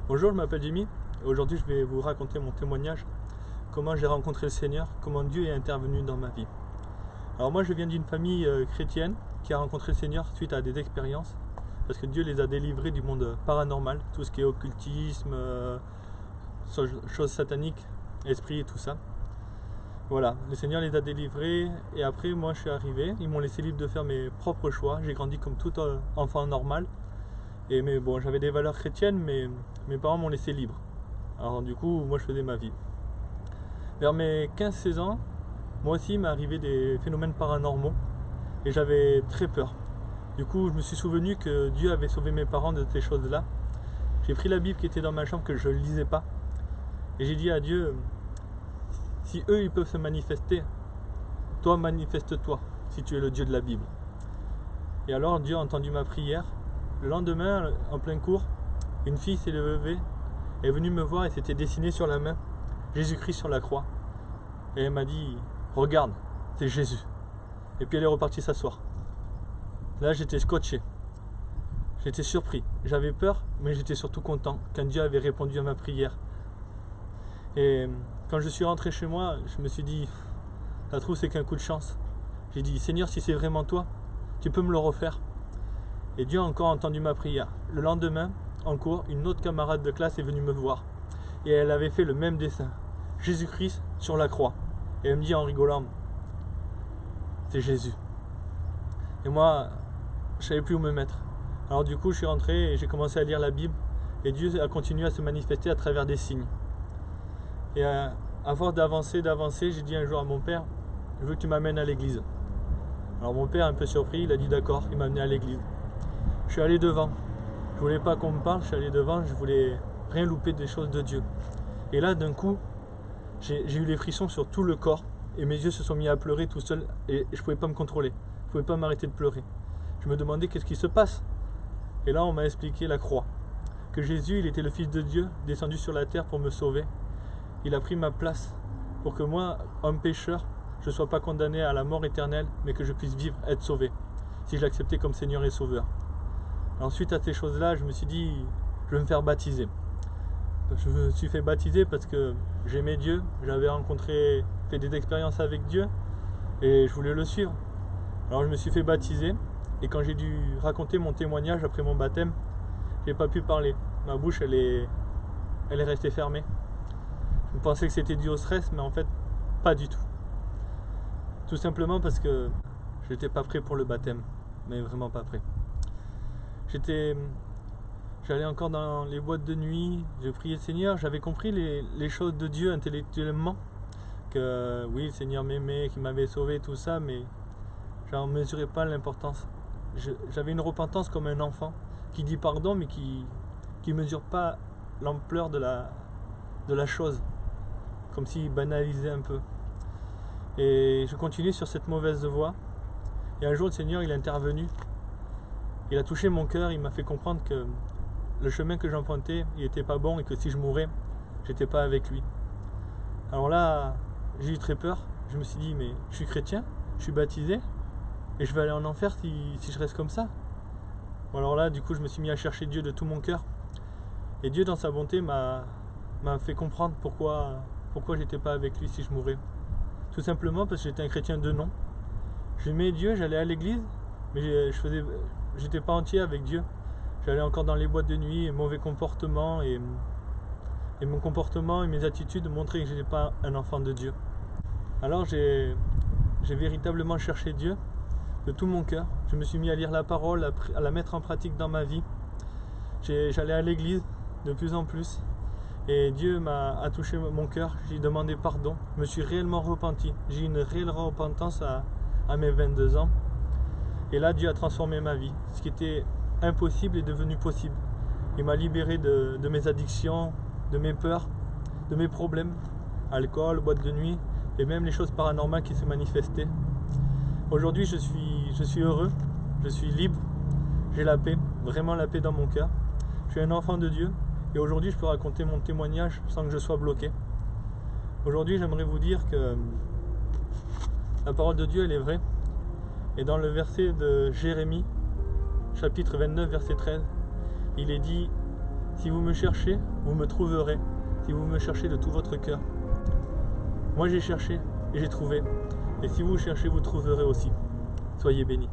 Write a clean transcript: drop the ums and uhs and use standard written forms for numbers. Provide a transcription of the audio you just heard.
Bonjour, je m'appelle Jimmy et aujourd'hui je vais vous raconter mon témoignage, comment j'ai rencontré le Seigneur, comment Dieu est intervenu dans ma vie. Alors moi je viens d'une famille chrétienne qui a rencontré le Seigneur suite à des expériences, parce que Dieu les a délivrés du monde paranormal, tout ce qui est occultisme, choses sataniques, esprit et tout ça. Voilà, le Seigneur les a délivrés et après moi je suis arrivé, ils m'ont laissé libre de faire mes propres choix, j'ai grandi comme tout enfant normal. Mais bon, j'avais des valeurs chrétiennes, mais mes parents m'ont laissé libre. Alors du coup, moi je faisais ma vie. Vers mes 15-16 ans, moi aussi il m'est arrivé des phénomènes paranormaux et j'avais très peur. Du coup, je me suis souvenu que Dieu avait sauvé mes parents de ces choses-là. J'ai pris la Bible qui était dans ma chambre que je ne lisais pas et j'ai dit à Dieu, si eux ils peuvent se manifester, toi manifeste-toi si tu es le Dieu de la Bible. Et alors Dieu a entendu ma prière. Le lendemain, en plein cours, une fille s'est levée, est venue me voir et s'était dessinée sur la main Jésus-Christ sur la croix. Et elle m'a dit, regarde, c'est Jésus. Et puis elle est repartie s'asseoir. Là, j'étais scotché. J'étais surpris. J'avais peur, mais j'étais surtout content quand Dieu avait répondu à ma prière. Et quand je suis rentré chez moi, je me suis dit, ça trouve c'est qu'un coup de chance. J'ai dit, Seigneur, si c'est vraiment toi, tu peux me le refaire. Et Dieu a encore entendu ma prière. Le lendemain, en cours, une autre camarade de classe est venue me voir. Et elle avait fait le même dessin. Jésus-Christ sur la croix. Et elle me dit en rigolant, c'est Jésus. Et moi, je ne savais plus où me mettre. Alors du coup, je suis rentré et j'ai commencé à lire la Bible. Et Dieu a continué à se manifester à travers des signes. Et à force d'avancer, j'ai dit un jour à mon père, je veux que tu m'amènes à l'église. Alors mon père, un peu surpris, il a dit d'accord, il m'a amené à l'église. Je suis allé devant. Je voulais pas qu'on me parle, je suis allé devant, je voulais rien louper des choses de Dieu. Et là, d'un coup, j'ai eu les frissons sur tout le corps et mes yeux se sont mis à pleurer tout seul et je pouvais pas me contrôler. Je pouvais pas m'arrêter de pleurer. Je me demandais qu'est-ce qui se passe. Et là, on m'a expliqué la croix. Que Jésus, il était le Fils de Dieu, descendu sur la terre pour me sauver. Il a pris ma place pour que moi, homme pécheur, je ne sois pas condamné à la mort éternelle, mais que je puisse vivre, être sauvé, si je l'acceptais comme Seigneur et Sauveur. Ensuite, à ces choses-là, je me suis dit, je vais me faire baptiser. Je me suis fait baptiser parce que j'aimais Dieu, j'avais fait des expériences avec Dieu et je voulais le suivre. Alors je me suis fait baptiser et quand j'ai dû raconter mon témoignage après mon baptême, j'ai pas pu parler. Ma bouche, elle est restée fermée. Je pensais que c'était dû au stress, mais en fait, pas du tout. Tout simplement parce que j'étais pas prêt pour le baptême, mais vraiment pas prêt. J'allais encore dans les boîtes de nuit, je priais le Seigneur, j'avais compris les choses de Dieu intellectuellement, que oui, le Seigneur m'aimait, qu'il m'avait sauvé, tout ça, mais j'en mesurais pas l'importance. J'avais une repentance comme un enfant qui dit pardon, mais qui mesure pas l'ampleur de la chose, comme s'il banalisait un peu. Et je continuais sur cette mauvaise voie, et un jour le Seigneur il est intervenu. Il a touché mon cœur, il m'a fait comprendre que le chemin que j'empruntais, il n'était pas bon et que si je mourais, j'étais pas avec lui. Alors là, j'ai eu très peur. Je me suis dit, mais je suis chrétien, je suis baptisé, et je vais aller en enfer si je reste comme ça. Alors là, du coup, je me suis mis à chercher Dieu de tout mon cœur. Et Dieu, dans sa bonté, m'a fait comprendre pourquoi j'étais pas avec lui si je mourais. Tout simplement parce que j'étais un chrétien de nom. J'aimais Dieu, j'allais à l'église, mais j'étais pas entier avec Dieu. J'allais encore dans les boîtes de nuit, et mauvais comportement, et mon comportement et mes attitudes montraient que je n'étais pas un enfant de Dieu. Alors j'ai véritablement cherché Dieu de tout mon cœur. Je me suis mis à lire la parole, à la mettre en pratique dans ma vie. J'allais à l'église de plus en plus, et Dieu a touché mon cœur. J'ai demandé pardon, je me suis réellement repenti. J'ai eu une réelle repentance à mes 22 ans. Et là, Dieu a transformé ma vie. Ce qui était impossible est devenu possible. Il m'a libéré de mes addictions, de mes peurs, de mes problèmes, alcool, boîte de nuit, et même les choses paranormales qui se manifestaient. Aujourd'hui, je suis heureux, je suis libre, j'ai la paix, vraiment la paix dans mon cœur. Je suis un enfant de Dieu, et aujourd'hui, je peux raconter mon témoignage sans que je sois bloqué. Aujourd'hui, j'aimerais vous dire que la parole de Dieu, elle est vraie. Et dans le verset de Jérémie, chapitre 29, verset 13, il est dit Si vous me cherchez, vous me trouverez. Si vous me cherchez de tout votre cœur. Moi j'ai cherché et j'ai trouvé. Et si vous cherchez, vous trouverez aussi. Soyez bénis.